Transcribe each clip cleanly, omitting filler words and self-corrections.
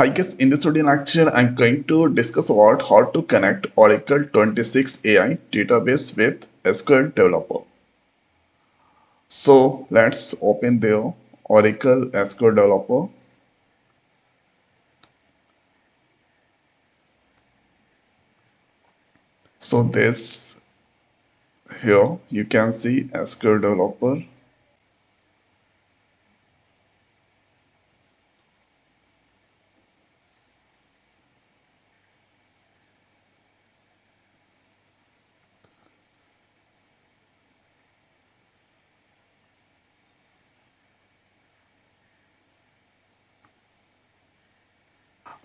I guess in this video lecture, I'm going to discuss about how to connect Oracle 26 AI database with SQL Developer. So let's open the Oracle SQL Developer. So this here you can see SQL Developer.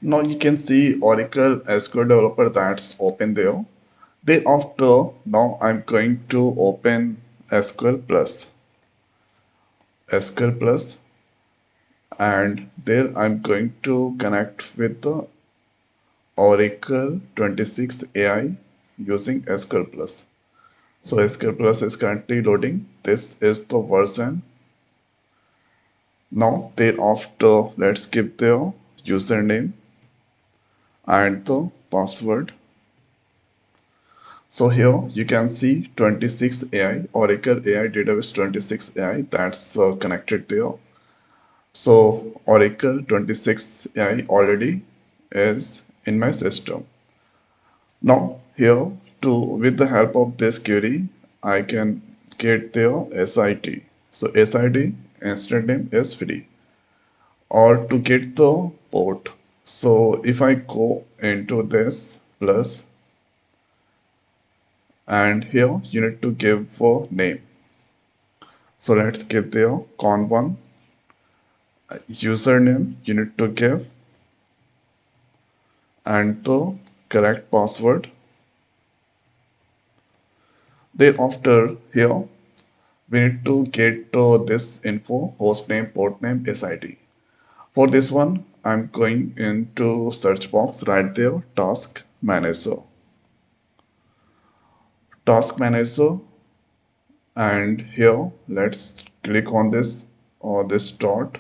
Now you can see Oracle SQL Developer that's open there. Thereafter, now I'm going to open SQL Plus. SQL Plus, and there I'm going to connect with the Oracle 26 AI using SQL Plus. So SQL Plus is currently loading. This is the version. Now thereafter, let's give the username and the password. So here you can see 26 AI, Oracle AI Database 26 AI, that's connected there. So Oracle 26 AI already is in my system. Now here with the help of this query, I can get their SID. So SID instant name is free. Or to get the port. So if I go into this plus, and here you need to give a name. So let's give the con1 username you need to give and the correct password. Thereafter here we need to get this info, host name, port name, SID. For this one, I'm going into search box right there, task manager. Task manager, and here let's click on this or this dot.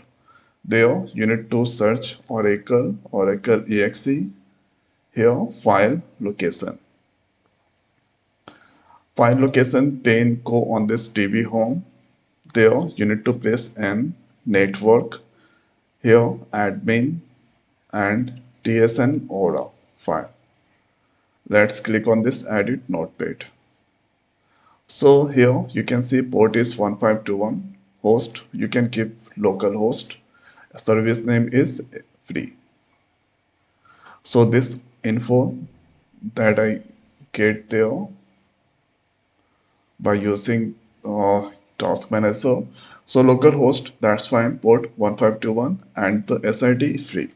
There you need to search Oracle exe. Here file location. File location, then go on this DB home. There you need to press N network. Here admin and tsn aura file. Let's click on this edit notepad. So here you can see port is 1521. Host, you can keep localhost. Service name is free. So this info that I get there by using task manager. So localhost, that's fine, port 1521 and the SID free.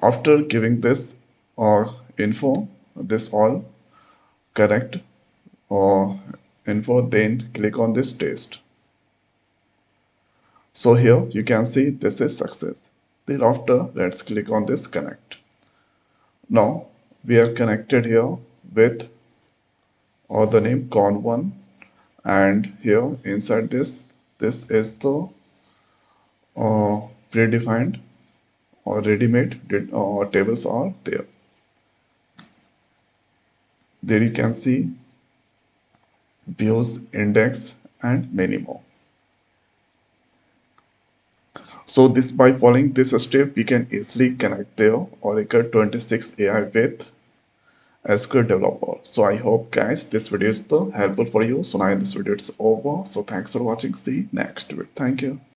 After giving this info, this all correct or info, then click on this test. So here you can see this is success. Thereafter, let's click on this connect. Now we are connected here with the name con1, and here inside this is the predefined or ready-made tables are there. There you can see views, index, and many more. So this by following this step, we can easily connect their Oracle 26 AI with SQL Developer. So I hope guys this video is helpful for you. So now this video is over. So thanks for watching. See you next video. Thank you.